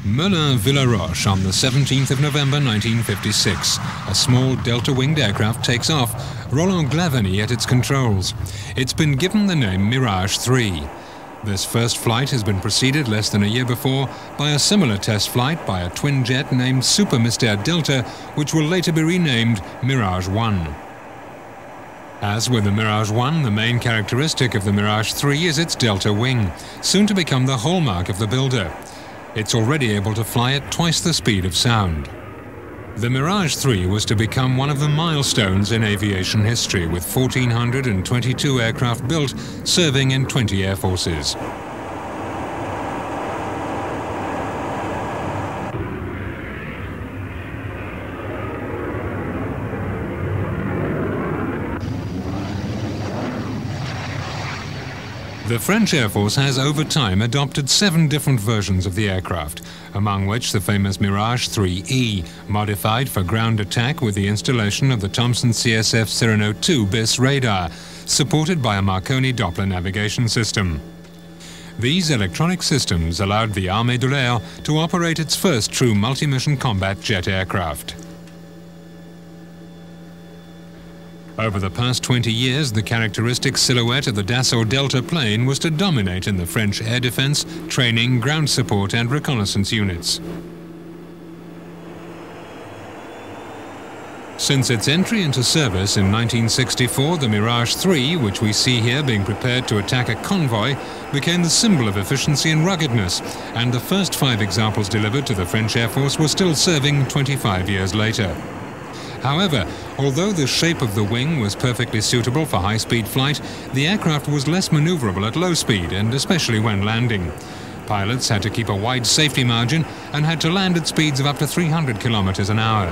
Melun-Villaroche on the 17th of November 1956. A small delta-winged aircraft takes off, Roland Glavany at its controls. It's been given the name Mirage 3. This first flight has been preceded less than a year before by a similar test flight by a twin jet named Super Mystère Delta, which will later be renamed Mirage 1. As with the Mirage 1, the main characteristic of the Mirage 3 is its delta wing, soon to become the hallmark of the builder. It's already able to fly at twice the speed of sound. The Mirage 3 was to become one of the milestones in aviation history, with 1,422 aircraft built, serving in 20 air forces. The French Air Force has over time adopted 7 different versions of the aircraft, among which the famous Mirage 3E, modified for ground attack with the installation of the Thomson CSF Cyrano 2 BIS radar, supported by a Marconi Doppler navigation system. These electronic systems allowed the Armée de l'Air to operate its first true multi-mission combat jet aircraft. Over the past 20 years, the characteristic silhouette of the Dassault Delta plane was to dominate in the French air defense, training, ground support and reconnaissance units. Since its entry into service in 1964, the Mirage 3, which we see here being prepared to attack a convoy, became the symbol of efficiency and ruggedness, and the first 5 examples delivered to the French Air Force were still serving 25 years later. However, although the shape of the wing was perfectly suitable for high-speed flight, the aircraft was less maneuverable at low speed, and especially when landing. Pilots had to keep a wide safety margin and had to land at speeds of up to 300 kilometers an hour.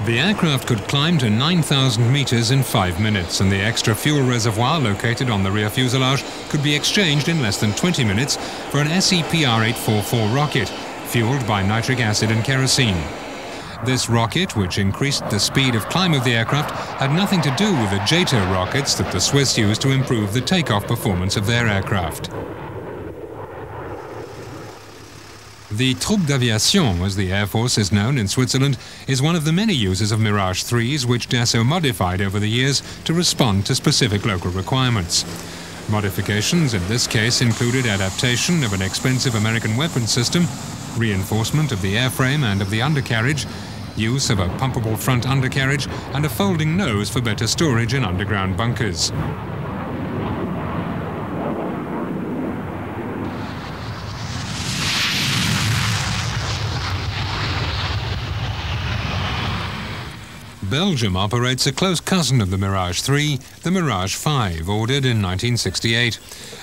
The aircraft could climb to 9,000 meters in 5 minutes, and the extra fuel reservoir located on the rear fuselage could be exchanged in less than 20 minutes for an SEPR-844 rocket, fueled by nitric acid and kerosene. This rocket, which increased the speed of climb of the aircraft, had nothing to do with the JETO rockets that the Swiss used to improve the takeoff performance of their aircraft. The Troupe d'Aviation, as the Air Force is known in Switzerland, is one of the many uses of Mirage 3s which Dassault modified over the years to respond to specific local requirements. Modifications in this case included adaptation of an expensive American weapons system, reinforcement of the airframe and of the undercarriage, use of a pumpable front undercarriage, and a folding nose for better storage in underground bunkers. Belgium operates a close cousin of the Mirage 3, the Mirage 5, ordered in 1968.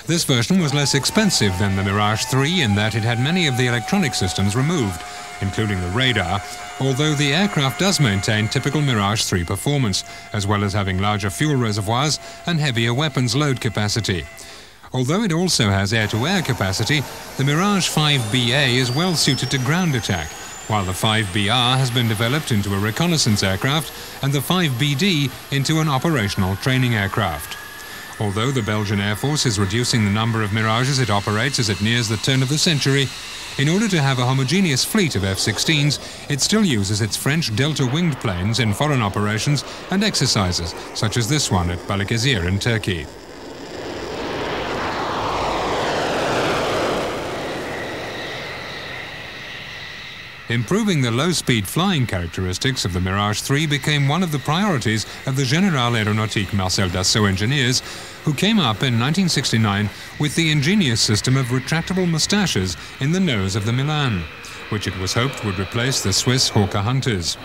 This version was less expensive than the Mirage 3 in that it had many of the electronic systems removed, including the radar, although the aircraft does maintain typical Mirage 3 performance, as well as having larger fuel reservoirs and heavier weapons load capacity. Although it also has air-to-air capacity, the Mirage 5BA is well suited to ground attack, while the 5BR has been developed into a reconnaissance aircraft and the 5BD into an operational training aircraft. Although the Belgian Air Force is reducing the number of Mirages it operates as it nears the turn of the century, in order to have a homogeneous fleet of F-16s, it still uses its French Delta-winged planes in foreign operations and exercises, such as this one at Balıkesir in Turkey. Improving the low-speed flying characteristics of the Mirage 3 became one of the priorities of the Général Aéronautique Marcel Dassault engineers, who came up in 1969 with the ingenious system of retractable moustaches in the nose of the Milan, which it was hoped would replace the Swiss Hawker Hunters.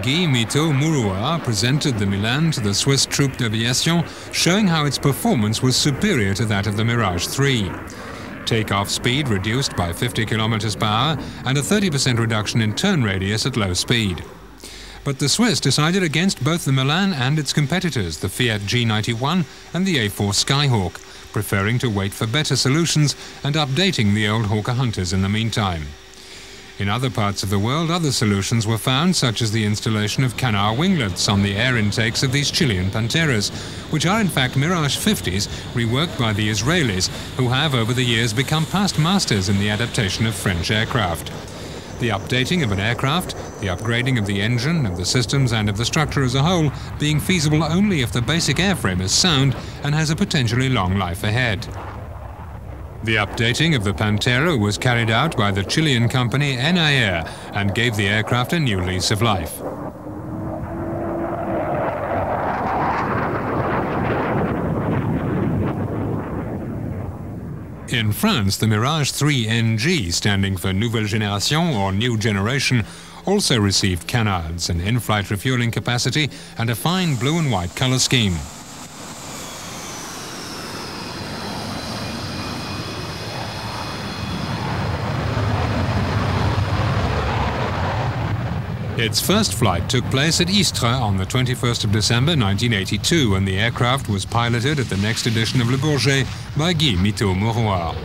Guy Mito Mourouat presented the Milan to the Swiss Troupe d'Aviation, showing how its performance was superior to that of the Mirage 3. Takeoff speed reduced by 50 km per hour and a 30% reduction in turn radius at low speed. But the Swiss decided against both the Milan and its competitors, the Fiat G91 and the A4 Skyhawk, preferring to wait for better solutions and updating the old Hawker Hunters in the meantime. In other parts of the world, other solutions were found, such as the installation of canard winglets on the air intakes of these Chilean Panteras, which are in fact Mirage 50s reworked by the Israelis, who have over the years become past masters in the adaptation of French aircraft. The updating of an aircraft, the upgrading of the engine, of the systems and of the structure as a whole being feasible only if the basic airframe is sound and has a potentially long life ahead. The updating of the Pantera was carried out by the Chilean company Enair and gave the aircraft a new lease of life. In France, the Mirage 3 NG, standing for Nouvelle Génération or New Generation, also received canards, an in-flight refueling capacity and a fine blue and white color scheme. Its first flight took place at Istres on the 21st of December 1982, and the aircraft was piloted at the next edition of Le Bourget by Guy Miteau-Mauroir.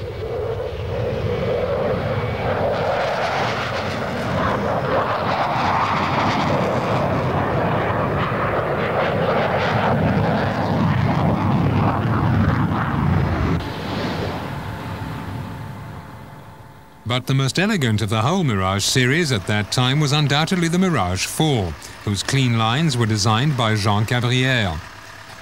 But the most elegant of the whole Mirage series at that time was undoubtedly the Mirage 4, whose clean lines were designed by Jean Cabrières.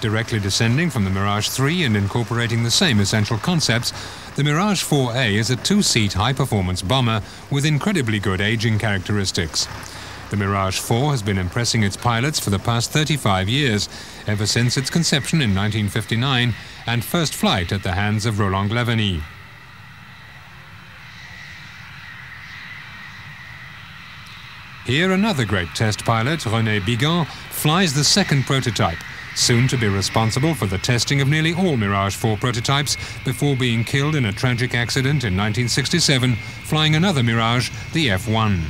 Directly descending from the Mirage 3 and incorporating the same essential concepts, the Mirage 4A is a two-seat high-performance bomber with incredibly good aging characteristics. The Mirage 4 has been impressing its pilots for the past 35 years, ever since its conception in 1959 and first flight at the hands of Roland Glavenny. Here another great test pilot, René Bigan, flies the second prototype, soon to be responsible for the testing of nearly all Mirage 4 prototypes before being killed in a tragic accident in 1967, flying another Mirage, the F1.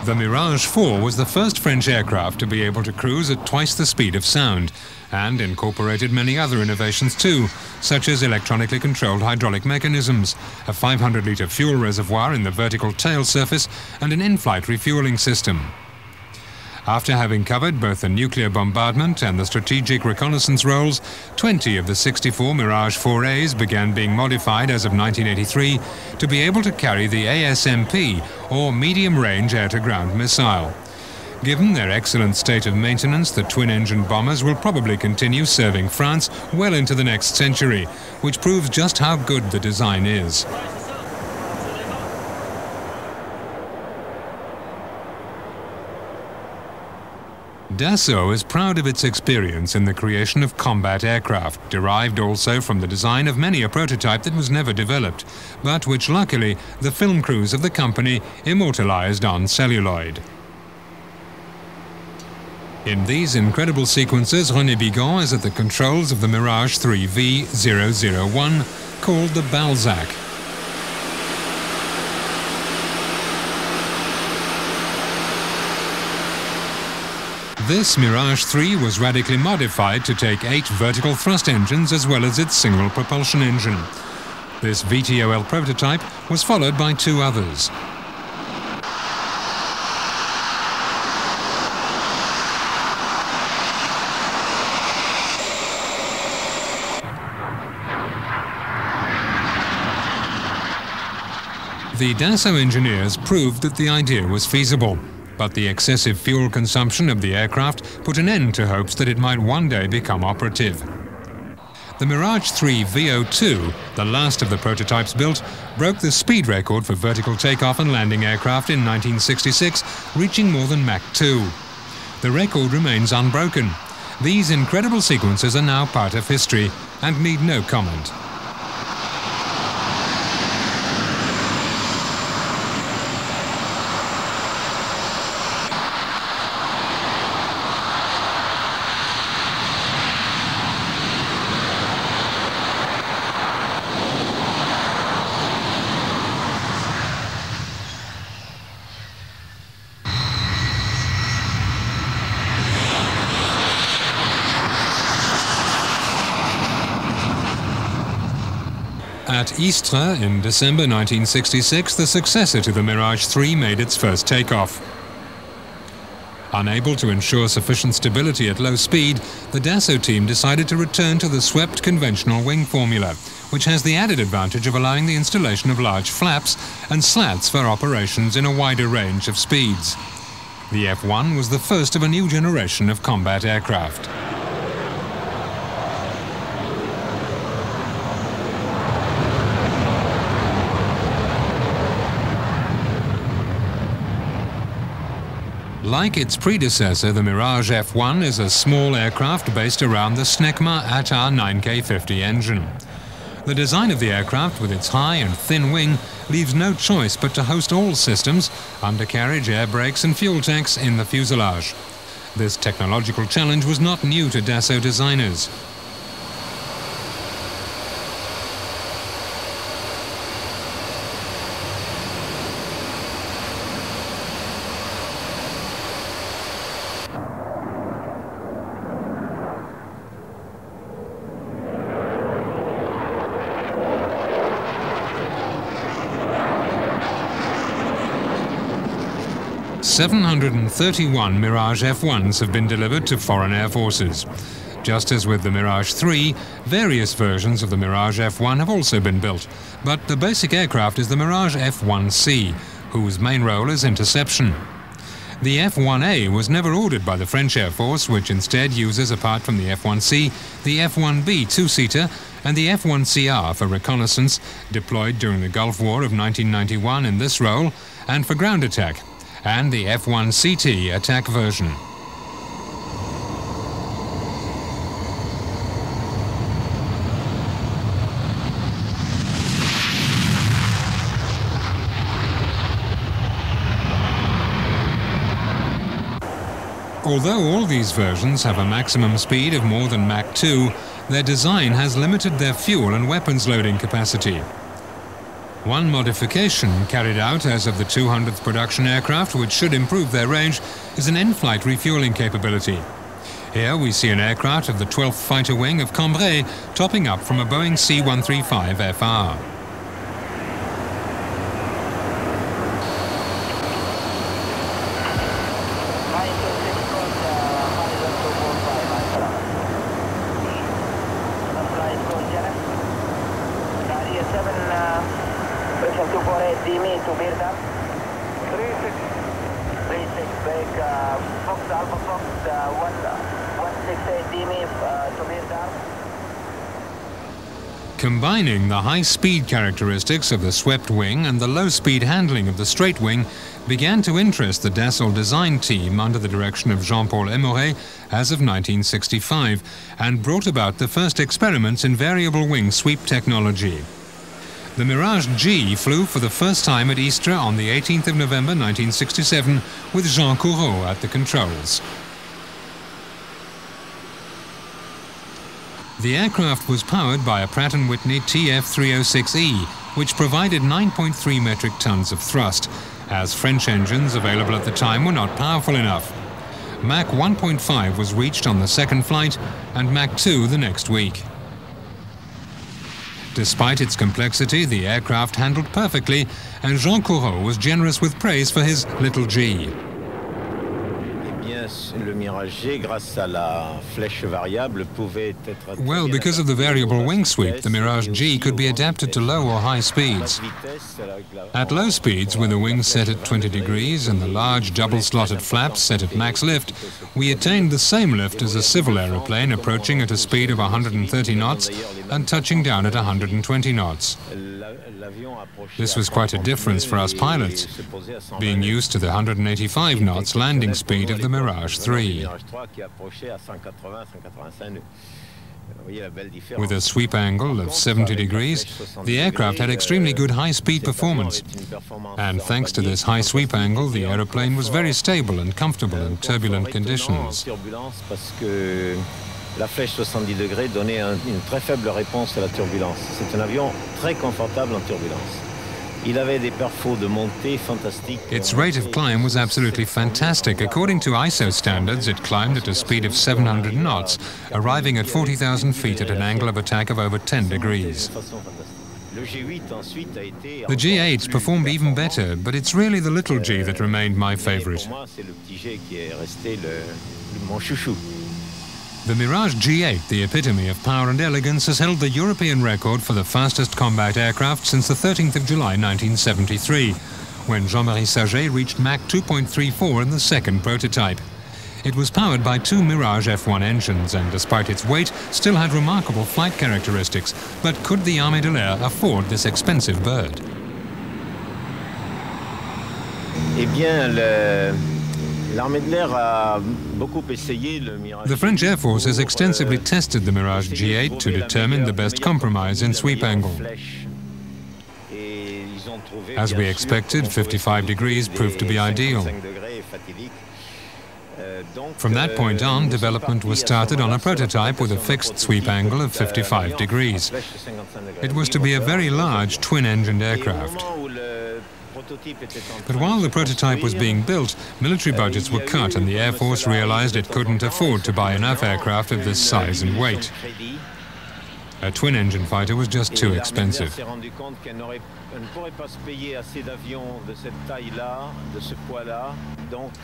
The Mirage 4 was the first French aircraft to be able to cruise at twice the speed of sound, and incorporated many other innovations too, such as electronically controlled hydraulic mechanisms, a 500-litre fuel reservoir in the vertical tail surface, and an in-flight refueling system. After having covered both the nuclear bombardment and the strategic reconnaissance roles, 20 of the 64 Mirage 4As began being modified as of 1983 to be able to carry the ASMP, or medium-range air-to-ground missile. Given their excellent state of maintenance, the twin-engine bombers will probably continue serving France well into the next century, which proves just how good the design is. Dassault is proud of its experience in the creation of combat aircraft, derived also from the design of many a prototype that was never developed, but which luckily the film crews of the company immortalized on celluloid. In these incredible sequences, René Bigan is at the controls of the Mirage 3 V001, called the Balzac. This Mirage 3 was radically modified to take 8 vertical thrust engines as well as its single propulsion engine. This VTOL prototype was followed by 2 others. The Dassault engineers proved that the idea was feasible, but the excessive fuel consumption of the aircraft put an end to hopes that it might one day become operative. The Mirage 3 VO2, the last of the prototypes built, broke the speed record for vertical takeoff and landing aircraft in 1966, reaching more than Mach 2. The record remains unbroken. These incredible sequences are now part of history and need no comment. At Istres in December 1966, the successor to the Mirage 3 made its first takeoff. Unable to ensure sufficient stability at low speed, the Dassault team decided to return to the swept conventional wing formula, which has the added advantage of allowing the installation of large flaps and slats for operations in a wider range of speeds. The F-1 was the first of a new generation of combat aircraft. Like its predecessor, the Mirage F-1 is a small aircraft based around the Snecma ATAR 9K50 engine. The design of the aircraft, with its high and thin wing, leaves no choice but to host all systems, undercarriage, air brakes and fuel tanks in the fuselage. This technological challenge was not new to Dassault designers. "731 Mirage F-1s have been delivered to foreign air forces. Just as with the Mirage 3, various versions of the Mirage F-1 have also been built, but the basic aircraft is the Mirage F-1C, whose main role is interception. The F-1A was never ordered by the French Air Force, which instead uses, apart from the F-1C, the F-1B two-seater and the F-1CR for reconnaissance, deployed during the Gulf War of 1991 in this role, and for ground attack, and the F-1CT attack version. Although all these versions have a maximum speed of more than Mach 2, their design has limited their fuel and weapons loading capacity. One modification carried out as of the 200th production aircraft, which should improve their range, is an in-flight refueling capability. Here we see an aircraft of the 12th Fighter Wing of Cambrai topping up from a Boeing C-135FR. Combining the high-speed characteristics of the swept wing and the low-speed handling of the straight wing began to interest the Dassault design team under the direction of Jean-Paul Aimoret as of 1965, and brought about the first experiments in variable wing sweep technology. The Mirage G flew for the first time at Istres on the 18th of November 1967 with Jean Coureau at the controls. The aircraft was powered by a Pratt & Whitney TF306E, which provided 9.3 metric tons of thrust, as French engines available at the time were not powerful enough. Mach 1.5 was reached on the second flight, and Mach 2 the next week. Despite its complexity, the aircraft handled perfectly, and Jean Coureau was generous with praise for his little G. Well, because of the variable wing sweep, the Mirage G could be adapted to low or high speeds. At low speeds, with the wings set at 20 degrees and the large double-slotted flaps set at max lift, we attained the same lift as a civil aeroplane approaching at a speed of 130 knots and touching down at 120 knots. This was quite a difference for us pilots, being used to the 185 knots landing speed of the Mirage 3. With a sweep angle of 70 degrees, the aircraft had extremely good high-speed performance. And thanks to this high sweep angle, the aeroplane was very stable and comfortable in turbulent conditions. La flèche 70 degrés donnait une très faible réponse à la turbulence. C'est un avion très confortable en turbulence. Il avait des perfos de montée fantastiques. Its rate of climb was absolutely fantastic. According to ISO standards, it climbed at a speed of 700 knots, arriving at 40,000 feet at an angle of attack of over 10 degrees. The G8 performed even better, but it's really the little G that remained my favorite. The Mirage G8, the epitome of power and elegance, has held the European record for the fastest combat aircraft since the 13th of July 1973, when Jean-Marie Saget reached Mach 2.34 in the second prototype. It was powered by two Mirage F1 engines and, despite its weight, still had remarkable flight characteristics. But could the Armée de l'Air afford this expensive bird? The French Air Force has extensively tested the Mirage G8 to determine the best compromise in sweep angle. As we expected, 55 degrees proved to be ideal. From that point on, development was started on a prototype with a fixed sweep angle of 55 degrees. It was to be a very large twin-engined aircraft. But while the prototype was being built, military budgets were cut and the Air Force realized it couldn't afford to buy enough aircraft of this size and weight. A twin-engine fighter was just too expensive.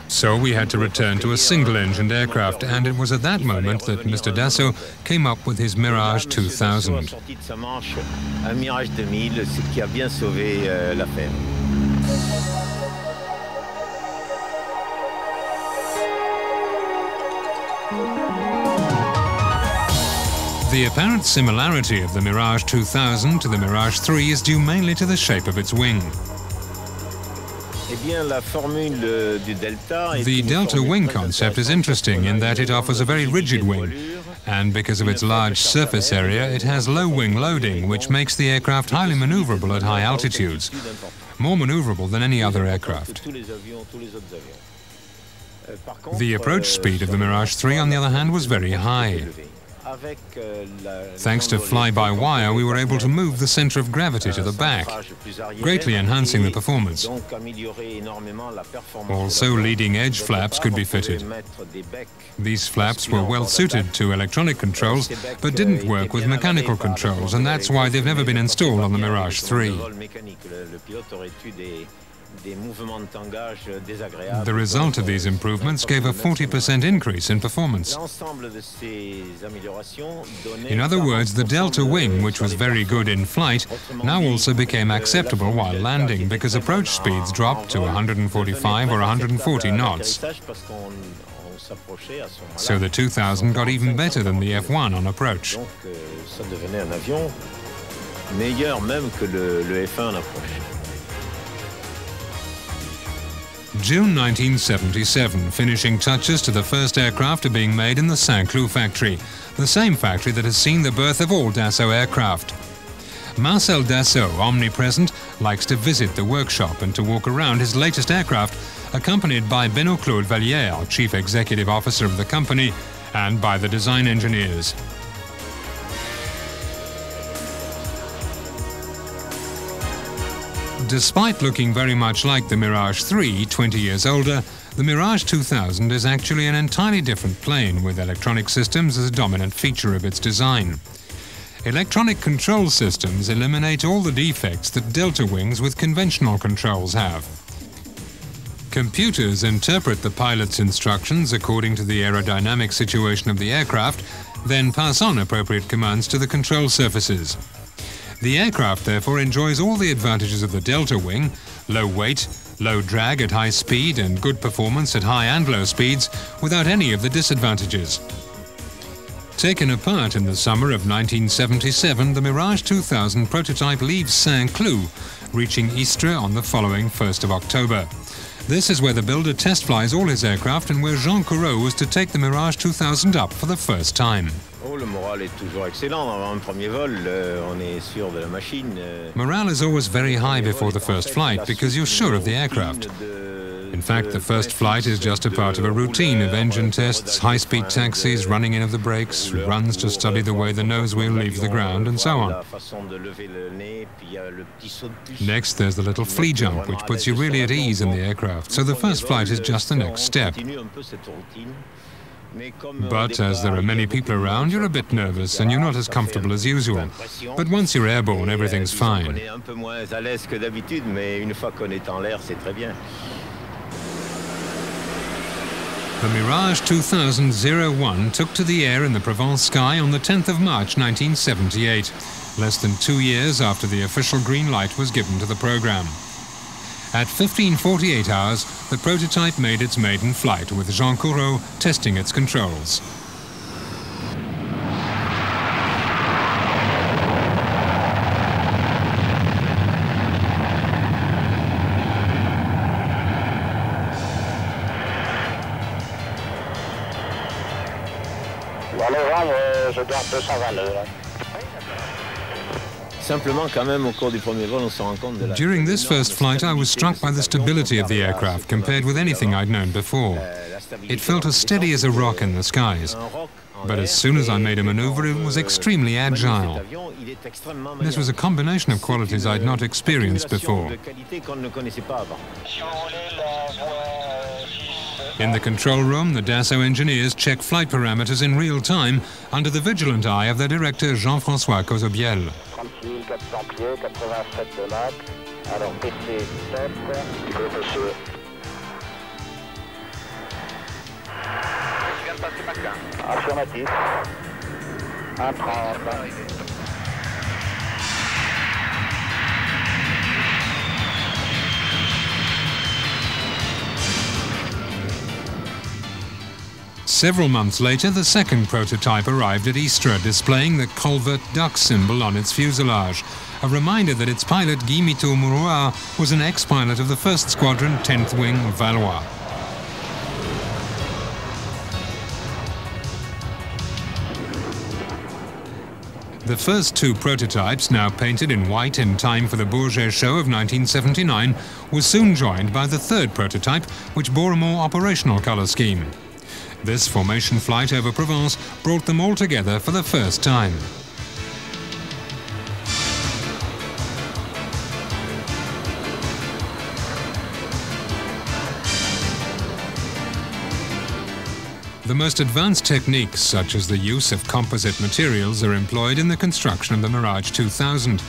So we had to return to a single-engined aircraft, and it was at that moment that Mr. Dassault came up with his Mirage 2000. The apparent similarity of the Mirage 2000 to the Mirage 3 is due mainly to the shape of its wing. The delta wing concept is interesting in that it offers a very rigid wing, and because of its large surface area, it has low wing loading, which makes the aircraft highly maneuverable at high altitudes, more maneuverable than any other aircraft. The approach speed of the Mirage 3, on the other hand, was very high. Thanks to fly-by-wire, we were able to move the center of gravity to the back, greatly enhancing the performance. Also, leading-edge flaps could be fitted. These flaps were well suited to electronic controls, but didn't work with mechanical controls, and that's why they've never been installed on the Mirage 3. The result of these improvements gave a 40% increase in performance. In other words, the delta wing, which was very good in flight, now also became acceptable while landing because approach speeds dropped to 145 or 140 knots. So the 2000 got even better than the F1 on approach. June 1977, finishing touches to the first aircraft are being made in the Saint-Cloud factory, the same factory that has seen the birth of all Dassault aircraft. Marcel Dassault, omnipresent, likes to visit the workshop and to walk around his latest aircraft, accompanied by Benoît-Claude Vallière, chief executive officer of the company, and by the design engineers. Despite looking very much like the Mirage 3, 20 years older, the Mirage 2000 is actually an entirely different plane with electronic systems as a dominant feature of its design. Electronic control systems eliminate all the defects that delta wings with conventional controls have. Computers interpret the pilot's instructions according to the aerodynamic situation of the aircraft, then pass on appropriate commands to the control surfaces. The aircraft, therefore, enjoys all the advantages of the delta wing: low weight, low drag at high speed, and good performance at high and low speeds, without any of the disadvantages. Taken apart in the summer of 1977, the Mirage 2000 prototype leaves Saint-Cloud, reaching Istres on the following 1st of October. This is where the builder test flies all his aircraft and where Jean Corot was to take the Mirage 2000 up for the first time. Morale is always very high before the first flight because you're sure of the aircraft. In fact, the first flight is just a part of a routine of engine tests, high-speed taxis, running in of the brakes, runs to study the way the nose wheel leaves the ground, and so on. Next, there's the little flea jump, which puts you really at ease in the aircraft, so the first flight is just the next step. But as there are many people around, you're a bit nervous and you're not as comfortable as usual. But once you're airborne, everything's fine. The Mirage 2001 took to the air in the Provence sky on the 10th of March 1978, less than 2 years after the official green light was given to the program. At 15:48 hours, the prototype made its maiden flight, with Jean Courreau testing its controls. Je garde 220 nœuds. During this first flight, I was struck by the stability of the aircraft compared with anything I'd known before. It felt as steady as a rock in the skies. But as soon as I made a maneuver, it was extremely agile. This was a combination of qualities I'd not experienced before. In the control room, the Dassault engineers check flight parameters in real time under the vigilant eye of their director Jean-François Cozobiel. 400 pieds, 87 de Mach. Alors PC 7, il faut PC. Affirmatif. 1,30. Several months later, the second prototype arrived at Istres, displaying the culvert duck symbol on its fuselage, a reminder that its pilot Guy Mito-Mouroir was an ex-pilot of the 1st Squadron, 10th Wing, Valois. The first two prototypes, now painted in white in time for the Bourget show of 1979, was soon joined by the third prototype, which bore a more operational colour scheme. This formation flight over Provence brought them all together for the first time. The most advanced techniques, such as the use of composite materials, are employed in the construction of the Mirage 2000.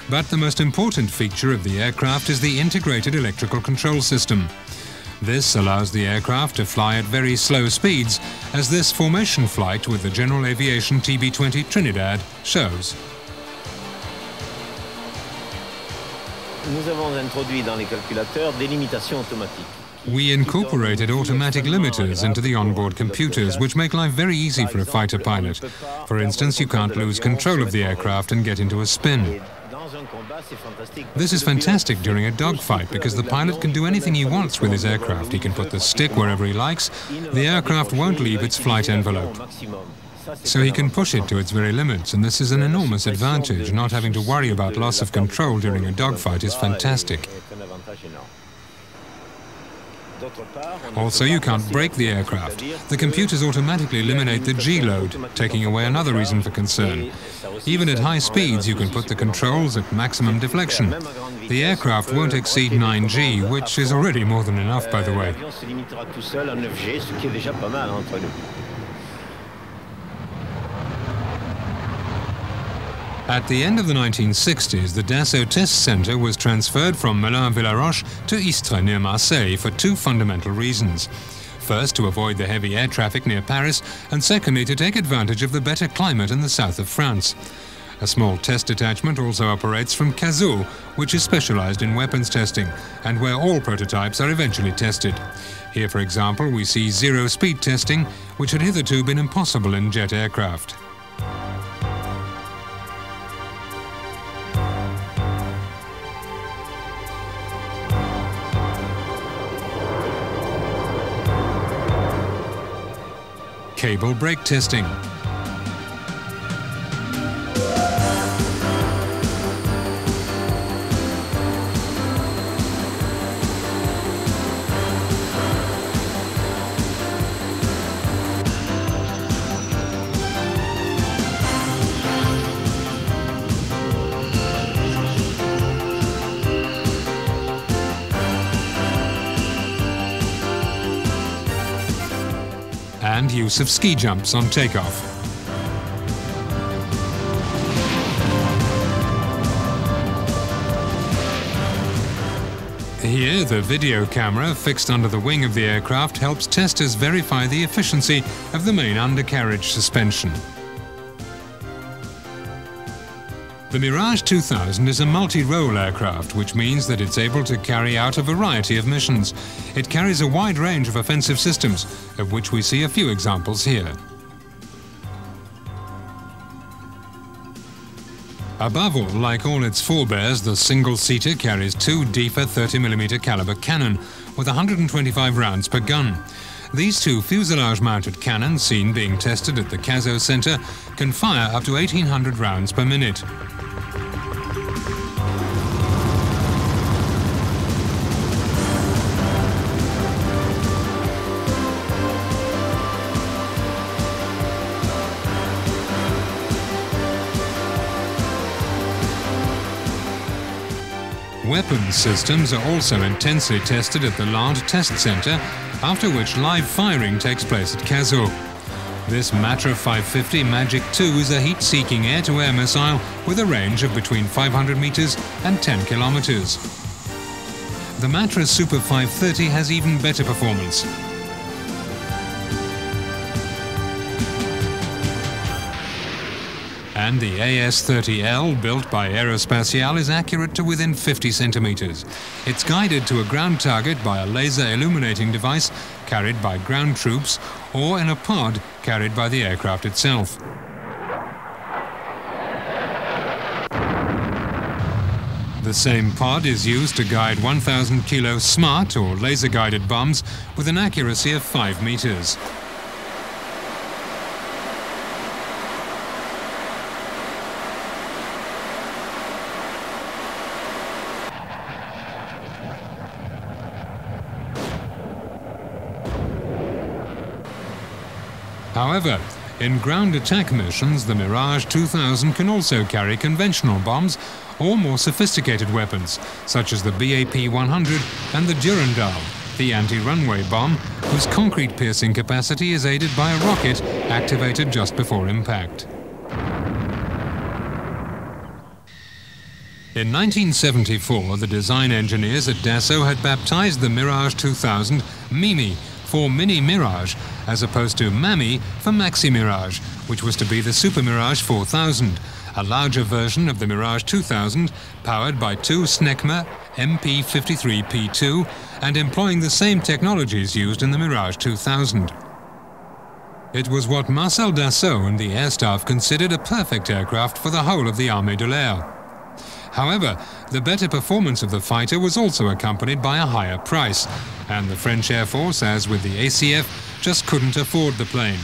But the most important feature of the aircraft is the integrated electrical control system. This allows the aircraft to fly at very slow speeds, as this formation flight with the General Aviation TB-20 Trinidad shows. We incorporated automatic limiters into the onboard computers, which make life very easy for a fighter pilot. For instance, you can't lose control of the aircraft and get into a spin. This is fantastic during a dogfight because the pilot can do anything he wants with his aircraft. He can put the stick wherever he likes. The aircraft won't leave its flight envelope. So he can push it to its very limits, and this is an enormous advantage. Not having to worry about loss of control during a dogfight is fantastic. Also, you can't brake the aircraft. The computers automatically eliminate the G-load, taking away another reason for concern. Even at high speeds, you can put the controls at maximum deflection. The aircraft won't exceed 9G, which is already more than enough, by the way. At the end of the 1960s, the Dassault Test Centre was transferred from Melun-Villaroche to Istres near Marseille for two fundamental reasons. First, to avoid the heavy air traffic near Paris, and secondly, to take advantage of the better climate in the south of France. A small test detachment also operates from Cazaux, which is specialized in weapons testing, and where all prototypes are eventually tested. Here, for example, we see zero-speed testing, which had hitherto been impossible in jet aircraft. Cable brake testing. And use of ski jumps on takeoff. Here, the video camera fixed under the wing of the aircraft helps testers verify the efficiency of the main undercarriage suspension. The Mirage 2000 is a multi-role aircraft, which means that it's able to carry out a variety of missions. It carries a wide range of offensive systems, of which we see a few examples here. Above all, like all its forebears, the single-seater carries two DEFA 30mm caliber cannon with 125 rounds per gun. These two fuselage-mounted cannons, seen being tested at the Cazo Center, can fire up to 1,800 rounds per minute. Weapons systems are also intensely tested at the Land Test Center, after which live firing takes place at Cazo. This Matra 550 Magic II is a heat-seeking air-to-air missile with a range of between 500 meters and 10 kilometers. The Matra Super 530 has even better performance. And the AS-30L, built by Aerospatiale, is accurate to within 50 centimeters. It's guided to a ground target by a laser illuminating device carried by ground troops or in a pod carried by the aircraft itself. The same pod is used to guide 1,000 kilo SMART or laser-guided bombs with an accuracy of 5 meters. However, in ground attack missions, the Mirage 2000 can also carry conventional bombs or more sophisticated weapons, such as the BAP-100 and the Durandal, the anti-runway bomb, whose concrete piercing capacity is aided by a rocket activated just before impact. In 1974, the design engineers at Dassault had baptized the Mirage 2000 Mimi, for Mini Mirage, as opposed to Mami for Maxi Mirage, which was to be the Super Mirage 4000, a larger version of the Mirage 2000, powered by two Snecma MP53P2 and employing the same technologies used in the Mirage 2000. It was what Marcel Dassault and the air staff considered a perfect aircraft for the whole of the Armée de l'Air. However, the better performance of the fighter was also accompanied by a higher price, and the French Air Force, as with the ACF, just couldn't afford the plane.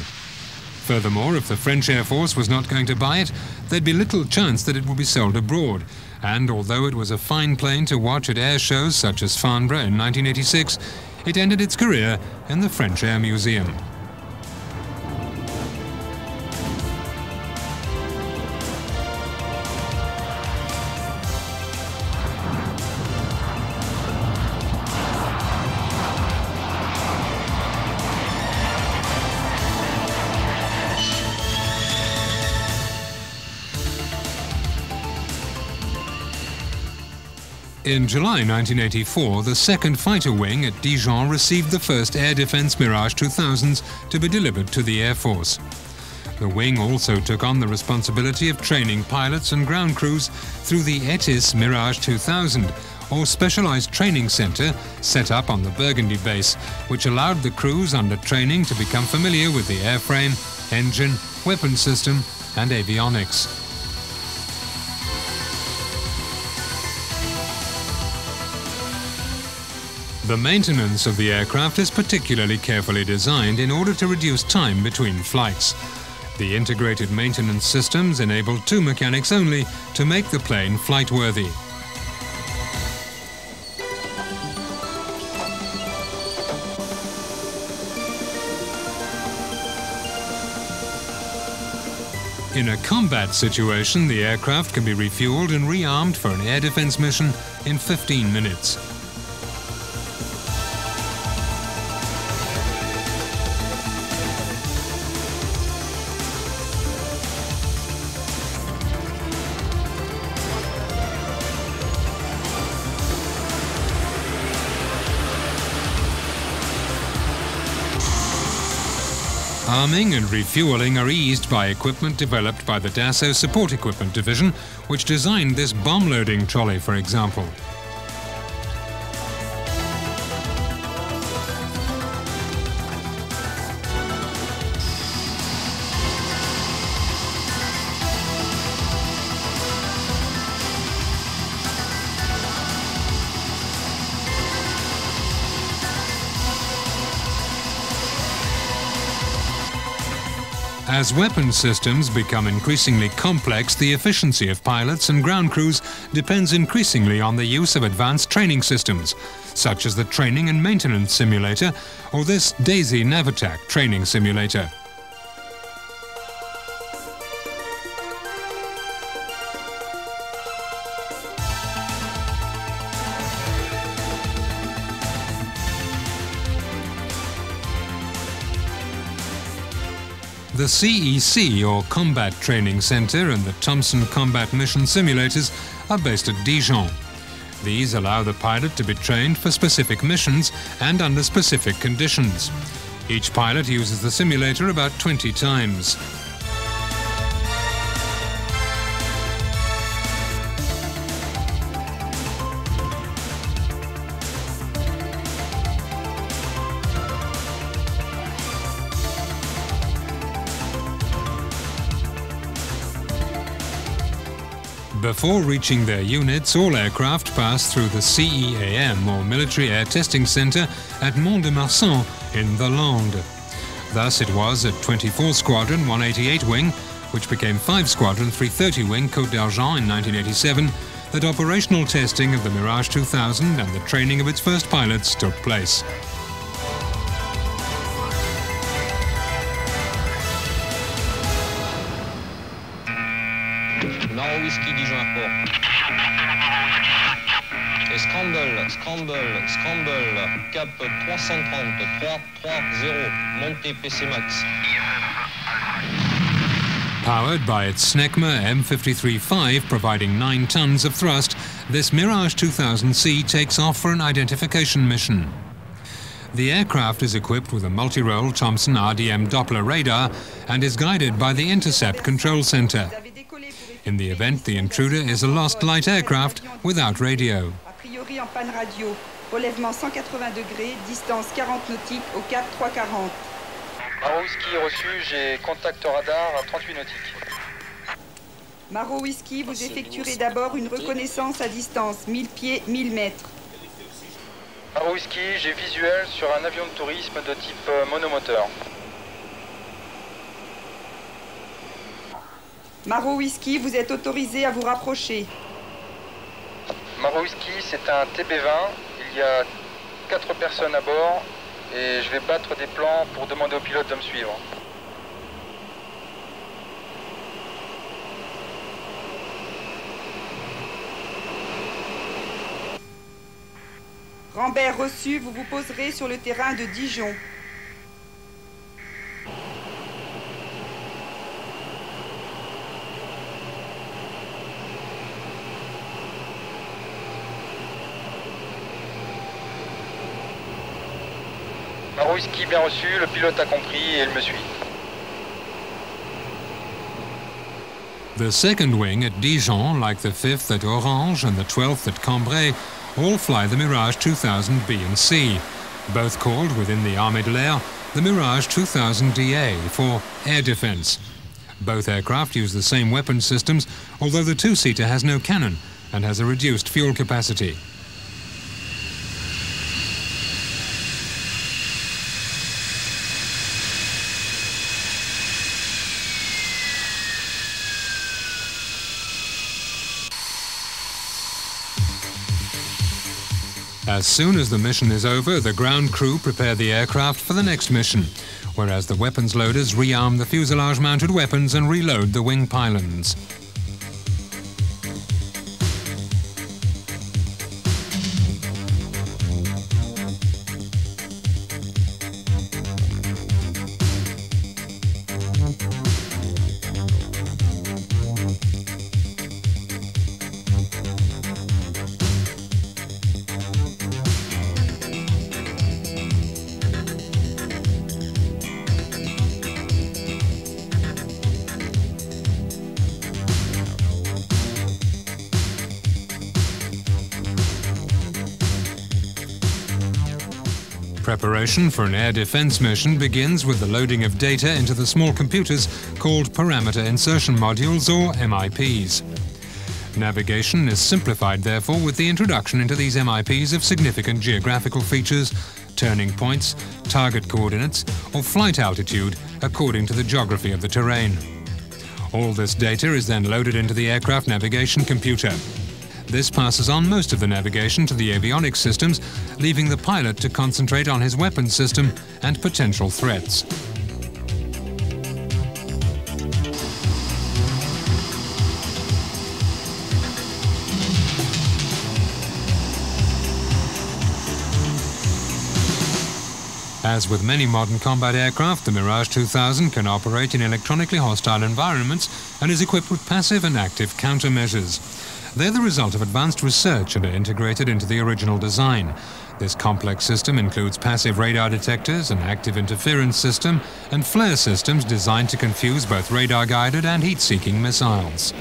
Furthermore, if the French Air Force was not going to buy it, there'd be little chance that it would be sold abroad, and although it was a fine plane to watch at air shows such as Farnborough in 1986, it ended its career in the French Air Museum. In July 1984, the second fighter wing at Dijon received the first air defense Mirage 2000s to be delivered to the Air Force. The wing also took on the responsibility of training pilots and ground crews through the ETIS Mirage 2000, or Specialized Training Center, set up on the Burgundy base, which allowed the crews under training to become familiar with the airframe, engine, weapon system, and avionics. The maintenance of the aircraft is particularly carefully designed in order to reduce time between flights. The integrated maintenance systems enable two mechanics only to make the plane flight-worthy. In a combat situation, the aircraft can be refueled and rearmed for an air defense mission in 15 minutes. Arming and refueling are eased by equipment developed by the Dassault Support Equipment Division, which designed this bomb-loading trolley, for example. As weapon systems become increasingly complex, the efficiency of pilots and ground crews depends increasingly on the use of advanced training systems, such as the Training and Maintenance Simulator or this DAISY Navitac training simulator. The CEC, or Combat Training Center, and the Thomson Combat Mission Simulators are based at Dijon. These allow the pilot to be trained for specific missions and under specific conditions. Each pilot uses the simulator about 20 times. Before reaching their units, all aircraft pass through the CEAM, or Military Air Testing Center, at Mont-de-Marsan in the Landes. Thus it was at 24 Squadron 188 Wing, which became 5 Squadron 330 Wing Côte d'Argent in 1987, that operational testing of the Mirage 2000 and the training of its first pilots took place. Maro Whisky Dijon Airport. Et scramble, scramble, scramble, cap 330, 330, montée PC Max. Powered by its Snecma M53-5 providing 9 tons of thrust, this Mirage 2000C takes off for an identification mission. The aircraft is equipped with a multi-role Thomson RDM Doppler radar and is guided by the Intercept Control Center. In the event, the intruder is a lost light aircraft without radio. A priori en panne radio, relèvement 180 degrés, distance 40 nautiques au cap 340. Maro Whisky reçu, j'ai contact radar à 38 nautiques. Maro Whisky, vous effectuerez d'abord une reconnaissance à distance, 1000 pieds, 1000 mètres. Maro Whisky, j'ai visuel sur un avion de tourisme de type monomoteur. Maro Whisky, vous êtes autorisé à vous rapprocher. Maro Whisky, c'est un TB20. Il y a 4 personnes à bord et je vais battre des plans pour demander au pilote de me suivre. Rambert reçu, vous vous poserez sur le terrain de Dijon. Maro Whisky bien reçu, le pilote a compris et il me suit. The second wing at Dijon, like the 5th at Orange and the 12th at Cambrai, all fly the Mirage 2000 B and C, both called within the Armée de l'Air the Mirage 2000DA for air defense. Both aircraft use the same weapon systems, although the two-seater has no cannon and has a reduced fuel capacity. As soon as the mission is over, the ground crew prepare the aircraft for the next mission, whereas the weapons loaders rearm the fuselage-mounted weapons and reload the wing pylons. Preparation for an air defense mission begins with the loading of data into the small computers called Parameter Insertion Modules, or MIPs. Navigation is simplified, therefore, with the introduction into these MIPs of significant geographical features, turning points, target coordinates, or flight altitude according to the geography of the terrain. All this data is then loaded into the aircraft navigation computer. This passes on most of the navigation to the avionics systems, leaving the pilot to concentrate on his weapons system and potential threats. As with many modern combat aircraft, the Mirage 2000 can operate in electronically hostile environments and is equipped with passive and active countermeasures. They're the result of advanced research and are integrated into the original design. This complex system includes passive radar detectors, an active interference system, and flare systems designed to confuse both radar-guided and heat-seeking missiles.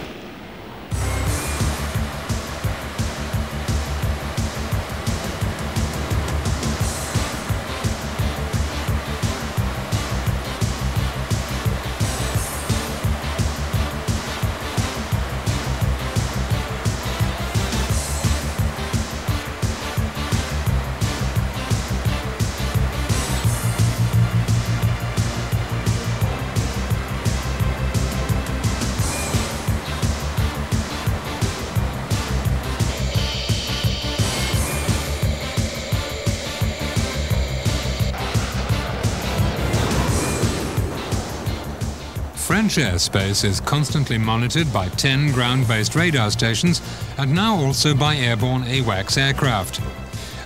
French airspace is constantly monitored by 10 ground-based radar stations and now also by airborne AWACS aircraft.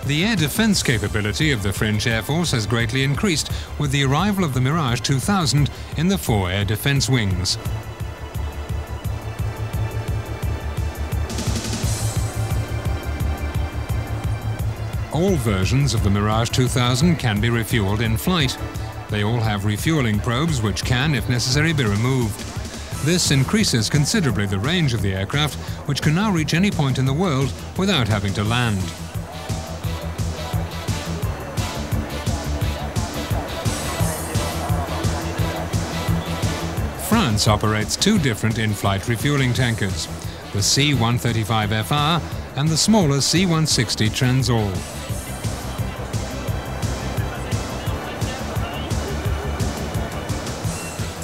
The air defense capability of the French Air Force has greatly increased with the arrival of the Mirage 2000 in the 4 air defense wings. All versions of the Mirage 2000 can be refueled in flight. They all have refueling probes which can, if necessary, be removed. This increases considerably the range of the aircraft, which can now reach any point in the world without having to land. France operates 2 different in-flight refueling tankers, the C-135FR and the smaller C-160 Transall.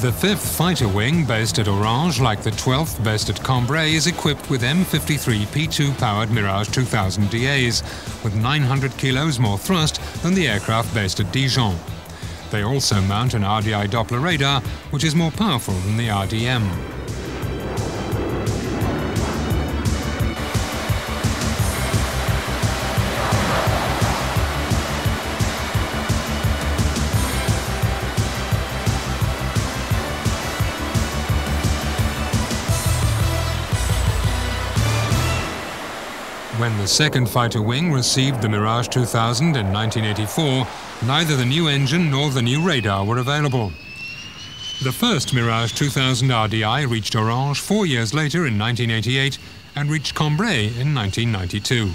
The 5th fighter wing, based at Orange, like the 12th based at Cambrai, is equipped with M53 P2-powered Mirage 2000 DAs, with 900 kilos more thrust than the aircraft based at Dijon. They also mount an RDI Doppler radar, which is more powerful than the RDM. When the 2nd fighter wing received the Mirage 2000 in 1984, neither the new engine nor the new radar were available. The first Mirage 2000 RDI reached Orange 4 years later in 1988 and reached Cambrai in 1992.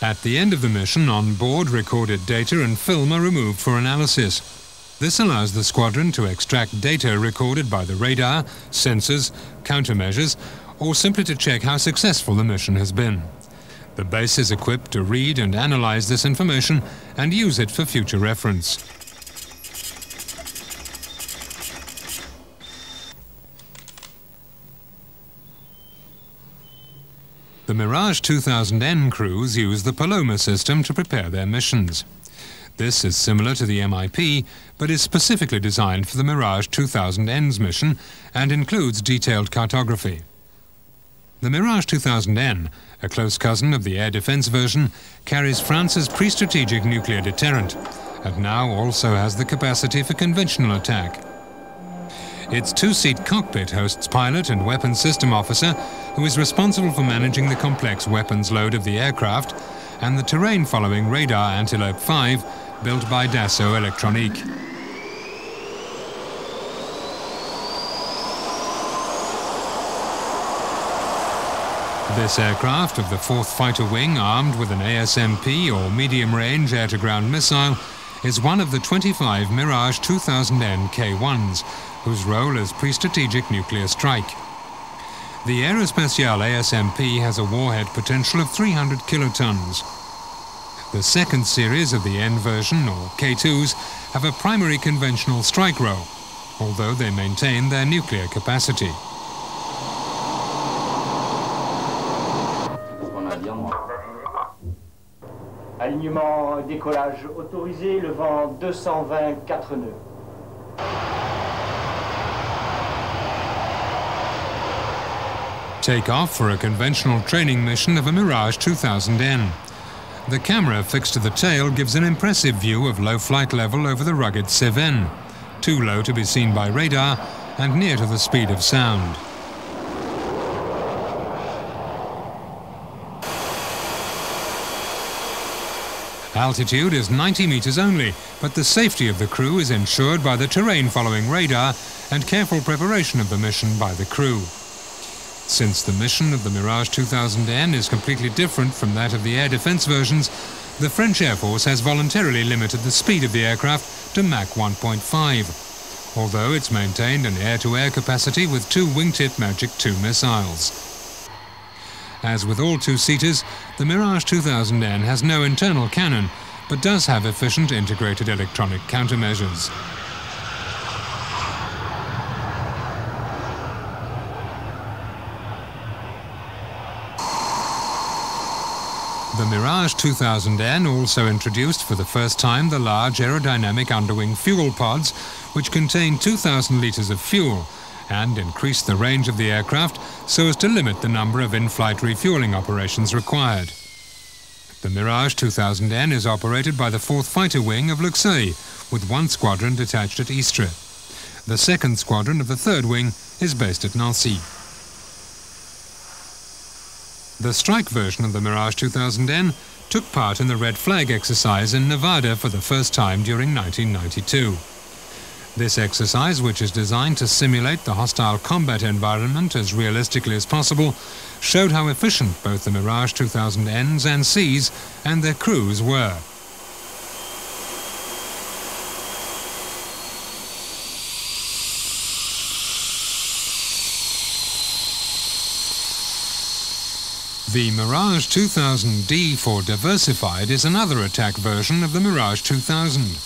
At the end of the mission, on board recorded data and film are removed for analysis. This allows the squadron to extract data recorded by the radar, sensors, countermeasures, or simply to check how successful the mission has been. The base is equipped to read and analyze this information and use it for future reference. The Mirage 2000N crews use the Paloma system to prepare their missions. This is similar to the MIP, but is specifically designed for the Mirage 2000N's mission and includes detailed cartography. The Mirage 2000N, a close cousin of the air defense version, carries France's pre-strategic nuclear deterrent, and now also has the capacity for conventional attack. Its 2-seat cockpit hosts pilot and weapons system officer, who is responsible for managing the complex weapons load of the aircraft, and the terrain-following radar Antelope 5, built by Dassault Electronique. This aircraft of the 4th Fighter Wing, armed with an ASMP or medium-range air-to-ground missile, is one of the 25 Mirage 2000N K1s, whose role is pre-strategic nuclear strike. The Aerospatiale ASMP has a warhead potential of 300 kilotons. The second series of the N version, or K2s, have a primary conventional strike role, although they maintain their nuclear capacity. Alignement décollage autorisé, le vent 224 nœuds. Take-off for a conventional training mission of a Mirage 2000N. The camera fixed to the tail gives an impressive view of low flight level over the rugged Cévennes, too low to be seen by radar and near to the speed of sound. Altitude is 90 meters only, but the safety of the crew is ensured by the terrain-following radar and careful preparation of the mission by the crew. Since the mission of the Mirage 2000N is completely different from that of the air defense versions, the French Air Force has voluntarily limited the speed of the aircraft to Mach 1.5, although it's maintained an air-to-air capacity with 2 wingtip Magic II missiles. As with all two-seaters, the Mirage 2000N has no internal cannon, but does have efficient integrated electronic countermeasures. The Mirage 2000N also introduced for the first time the large aerodynamic underwing fuel pods, which contain 2,000 litres of fuel, and increased the range of the aircraft so as to limit the number of in-flight refueling operations required. The Mirage 2000N is operated by the 4th Fighter Wing of Luxeuil, with 1 squadron detached at Istres. The 2nd Squadron of the 3rd Wing is based at Nancy. The strike version of the Mirage 2000N took part in the Red Flag exercise in Nevada for the first time during 1992. This exercise, which is designed to simulate the hostile combat environment as realistically as possible, showed how efficient both the Mirage 2000Ns and Cs and their crews were. The Mirage 2000D for Diversified is another attack version of the Mirage 2000.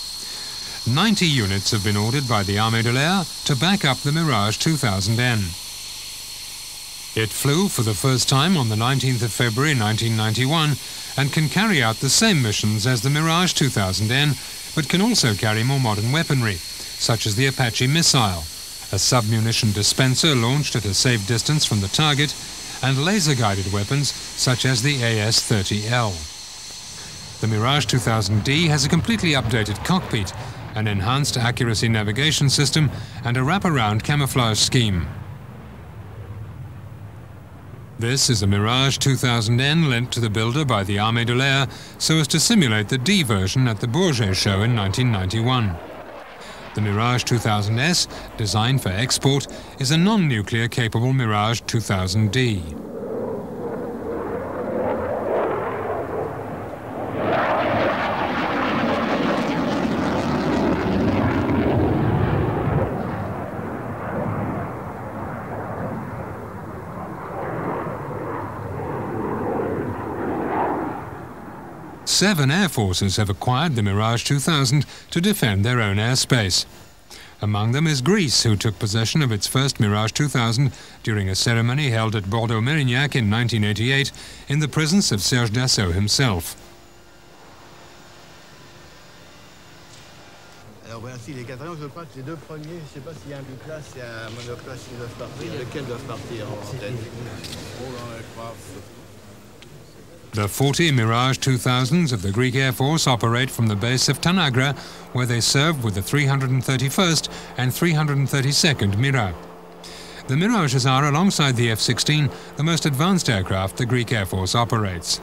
90 units have been ordered by the Armée de l'Air to back up the Mirage 2000N. It flew for the first time on the 19th of February 1991 and can carry out the same missions as the Mirage 2000N, but can also carry more modern weaponry, such as the Apache missile, a submunition dispenser launched at a safe distance from the target, and laser-guided weapons such as the AS-30L. The Mirage 2000D has a completely updated cockpit, an enhanced accuracy navigation system, and a wraparound camouflage scheme. This is a Mirage 2000N lent to the builder by the Armée de l'Air so as to simulate the D version at the Bourget show in 1991. The Mirage 2000S, designed for export, is a non-nuclear capable Mirage 2000D. Seven air forces have acquired the Mirage 2000 to defend their own airspace. Among them is Greece, who took possession of its first Mirage 2000 during a ceremony held at Bordeaux-Mérignac in 1988 in the presence of Serge Dassault himself. Alors voici les 4 avions, je crois que les 2 premiers, je ne sais pas s'il y a un biplace et un monoplace qui doivent partir. Lesquels doivent partir en tête? The 40 Mirage 2000s of the Greek Air Force operate from the base of Tanagra, where they serve with the 331st and 332nd Mira. The Mirages are, alongside the F-16, the most advanced aircraft the Greek Air Force operates.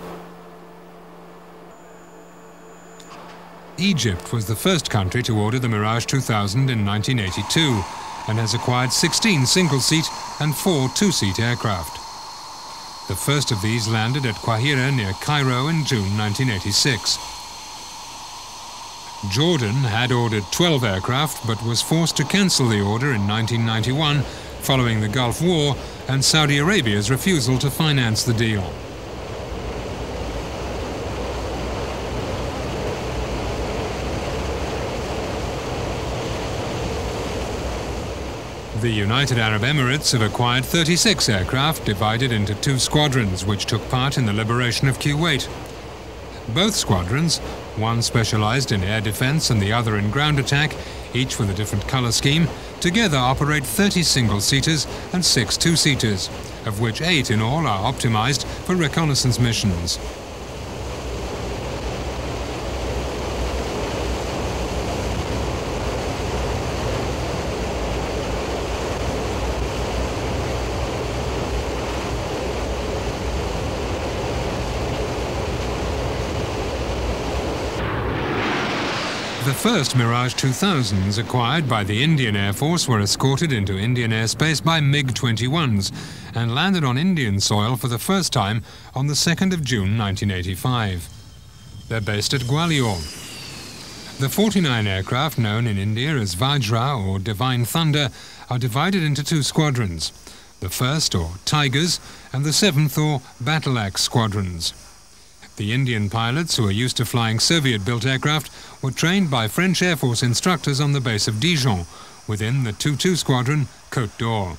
Egypt was the first country to order the Mirage 2000 in 1982 and has acquired 16 single-seat and 4 two-seat aircraft. The first of these landed at Qahira near Cairo in June 1986. Jordan had ordered 12 aircraft but was forced to cancel the order in 1991 following the Gulf War and Saudi Arabia's refusal to finance the deal. The United Arab Emirates have acquired 36 aircraft divided into 2 squadrons which took part in the liberation of Kuwait. Both squadrons, one specialized in air defense and the other in ground attack, each with a different color scheme, together operate 30 single-seaters and 6 two-seaters, of which 8 in all are optimized for reconnaissance missions. The first Mirage 2000s acquired by the Indian Air Force were escorted into Indian airspace by MiG-21s and landed on Indian soil for the first time on the 2nd of June 1985. They're based at Gwalior. The 49 aircraft known in India as Vajra or Divine Thunder are divided into 2 squadrons, the 1st or Tigers and the 7th or Battle Axe squadrons. The Indian pilots, who are used to flying Soviet-built aircraft, were trained by French Air Force instructors on the base of Dijon, within the 2-2 squadron Côte d'Or.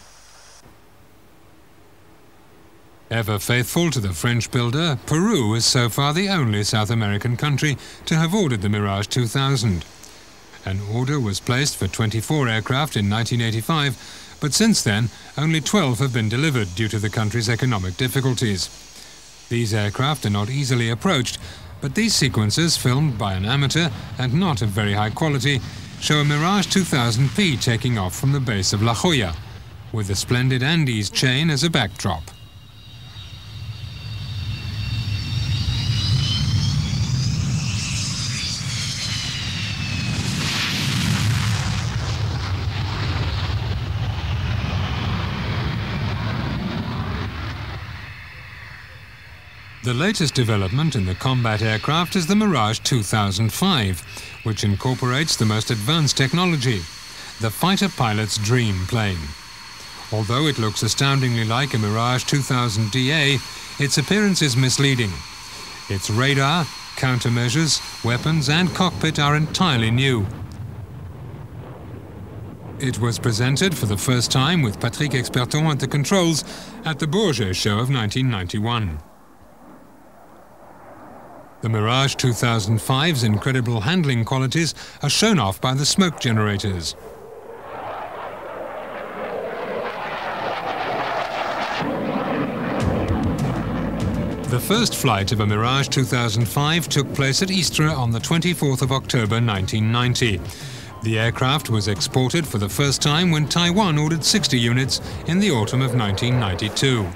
Ever faithful to the French builder, Peru is so far the only South American country to have ordered the Mirage 2000. An order was placed for 24 aircraft in 1985, but since then only 12 have been delivered due to the country's economic difficulties. These aircraft are not easily approached, but these sequences, filmed by an amateur and not of very high quality, show a Mirage 2000P taking off from the base of La Jolla, with the splendid Andes chain as a backdrop. The latest development in the combat aircraft is the Mirage 2005, which incorporates the most advanced technology, the fighter pilot's dream plane. Although it looks astoundingly like a Mirage 2000DA, its appearance is misleading. Its radar, countermeasures, weapons and cockpit are entirely new. It was presented for the first time with Patrick Experton at the controls at the Bourget show of 1991. The Mirage 2005's incredible handling qualities are shown off by the smoke generators. The first flight of a Mirage 2005 took place at Istres on the 24th of October 1990. The aircraft was exported for the first time when Taiwan ordered 60 units in the autumn of 1992.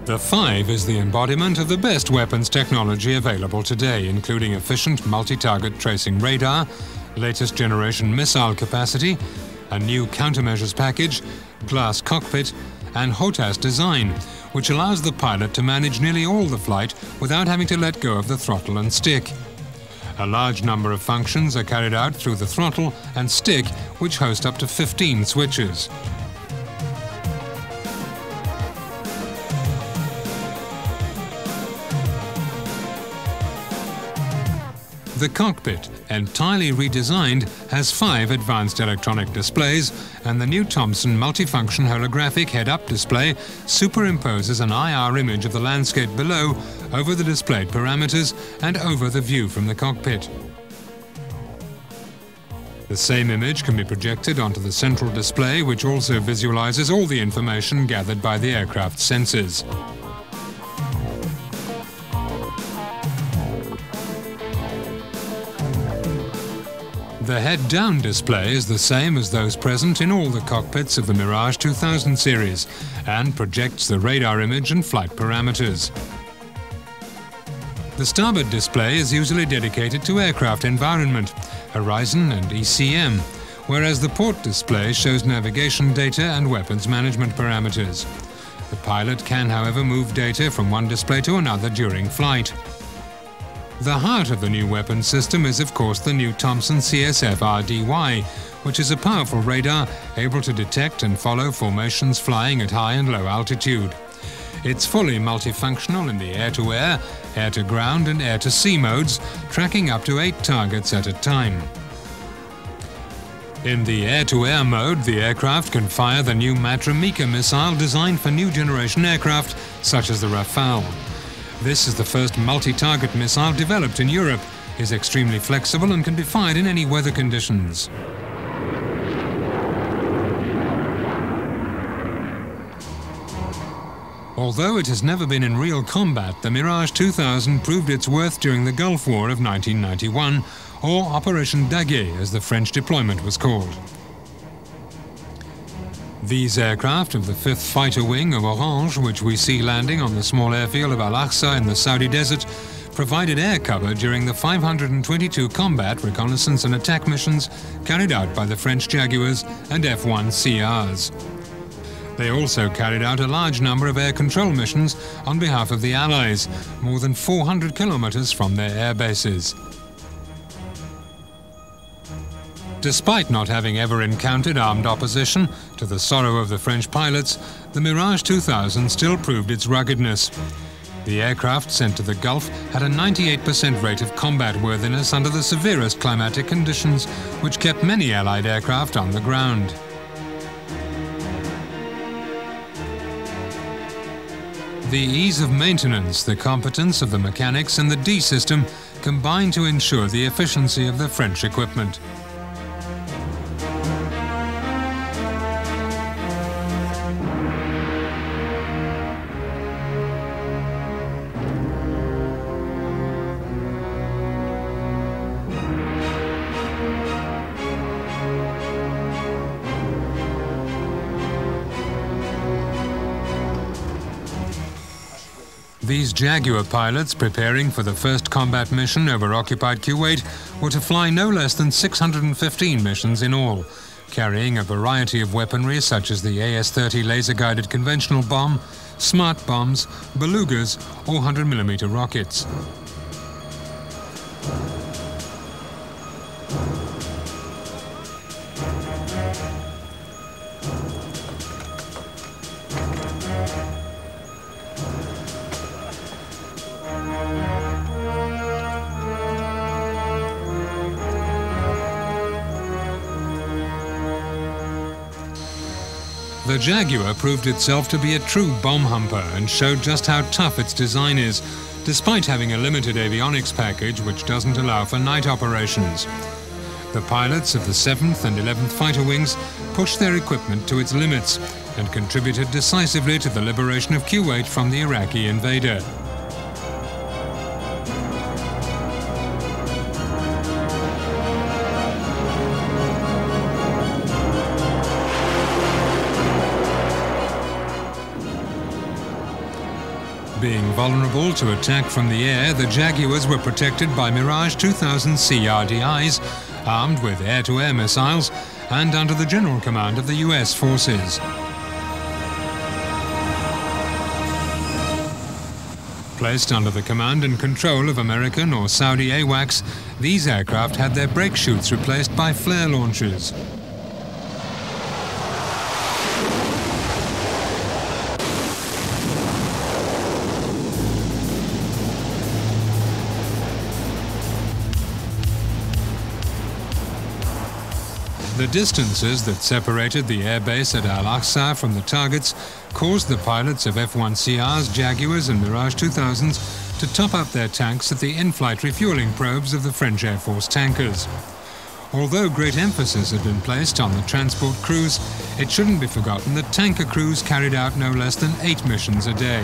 The 5 is the embodiment of the best weapons technology available today, including efficient multi-target tracing radar, latest generation missile capacity, a new countermeasures package, glass cockpit, and HOTAS design, which allows the pilot to manage nearly all the flight without having to let go of the throttle and stick. A large number of functions are carried out through the throttle and stick, which host up to 15 switches. The cockpit, entirely redesigned, has 5 advanced electronic displays, and the new Thomson multifunction holographic head-up display superimposes an IR image of the landscape below over the displayed parameters and over the view from the cockpit. The same image can be projected onto the central display, which also visualizes all the information gathered by the aircraft's sensors. The head-down display is the same as those present in all the cockpits of the Mirage 2000 series and projects the radar image and flight parameters. The starboard display is usually dedicated to aircraft environment, horizon and ECM, whereas the port display shows navigation data and weapons management parameters. The pilot can, however, move data from one display to another during flight. The heart of the new weapon system is, of course, the new Thompson CSF-RDY, which is a powerful radar able to detect and follow formations flying at high and low altitude. It's fully multifunctional in the air-to-air, air-to-ground and air-to-sea modes, tracking up to 8 targets at a time. In the air-to-air mode, the aircraft can fire the new Matra missile designed for new generation aircraft, such as the Rafale. This is the first multi-target missile developed in Europe, is extremely flexible and can be fired in any weather conditions. Although it has never been in real combat, the Mirage 2000 proved its worth during the Gulf War of 1991, or Operation Daguet as the French deployment was called. These aircraft of the 5th Fighter Wing of Orange, which we see landing on the small airfield of Al-Aqsa in the Saudi desert, provided air cover during the 522 combat, reconnaissance and attack missions carried out by the French Jaguars and F-1CRs. They also carried out a large number of air control missions on behalf of the Allies, more than 400 kilometers from their air bases. Despite not having ever encountered armed opposition, to the sorrow of the French pilots, the Mirage 2000 still proved its ruggedness. The aircraft sent to the Gulf had a 98% rate of combat worthiness under the severest climatic conditions, which kept many Allied aircraft on the ground. The ease of maintenance, the competence of the mechanics and the D system combine to ensure the efficiency of the French equipment. These Jaguar pilots, preparing for the first combat mission over occupied Kuwait, were to fly no less than 615 missions in all, carrying a variety of weaponry such as the AS-30 laser-guided conventional bomb, smart bombs, belugas or 100mm rockets. The Jaguar proved itself to be a true bomb humper and showed just how tough its design is, despite having a limited avionics package which doesn't allow for night operations. The pilots of the 7th and 11th Fighter Wings pushed their equipment to its limits and contributed decisively to the liberation of Kuwait from the Iraqi invader. Being vulnerable to attack from the air, the Jaguars were protected by Mirage 2000 CRDIs, armed with air-to-air missiles, and under the general command of the US forces. Placed under the command and control of American or Saudi AWACS, these aircraft had their brake chutes replaced by flare launchers. The distances that separated the airbase at Al-Aqsa from the targets caused the pilots of F-1CRs, Jaguars and Mirage 2000s to top up their tanks at the in-flight refueling probes of the French Air Force tankers. Although great emphasis had been placed on the transport crews, it shouldn't be forgotten that tanker crews carried out no less than 8 missions a day.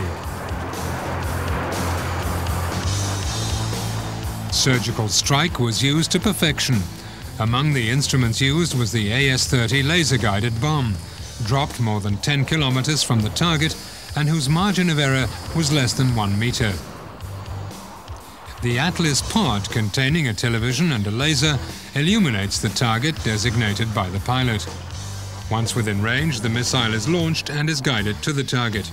Surgical strike was used to perfection. Among the instruments used was the AS-30 laser-guided bomb, dropped more than 10 kilometers from the target and whose margin of error was less than 1 meter. the Atlas pod containing a television and a laser illuminates the target designated by the pilot. Once within range, the missile is launched and is guided to the target.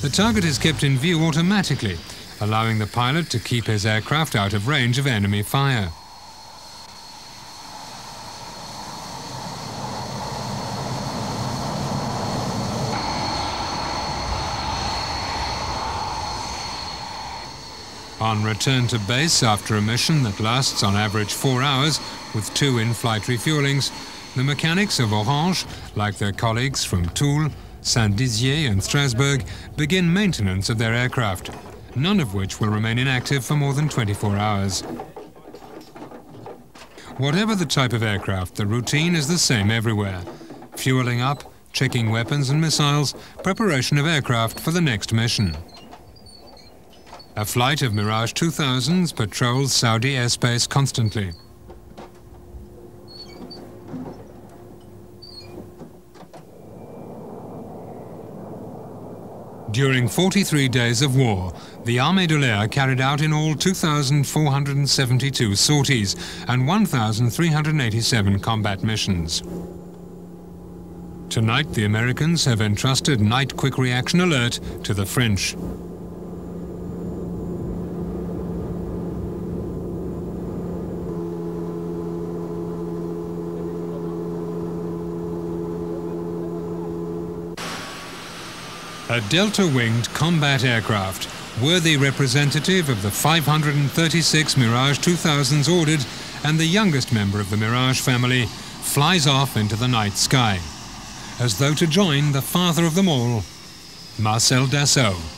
The target is kept in view automatically, allowing the pilot to keep his aircraft out of range of enemy fire. On return to base after a mission that lasts on average 4 hours with 2 in-flight refuelings, the mechanics of Orange, like their colleagues from Toul, Saint-Dizier and Strasbourg, begin maintenance of their aircraft, none of which will remain inactive for more than 24 hours. Whatever the type of aircraft, the routine is the same everywhere. Fueling up, checking weapons and missiles, preparation of aircraft for the next mission. A flight of Mirage 2000s patrols Saudi airspace constantly. During 43 days of war, the Armée de l'Air carried out in all 2,472 sorties and 1,387 combat missions. Tonight, the Americans have entrusted Night Quick Reaction Alert to the French. A delta-winged combat aircraft, worthy representative of the 536 Mirage 2000s ordered and the youngest member of the Mirage family, flies off into the night sky, as though to join the father of them all, Marcel Dassault.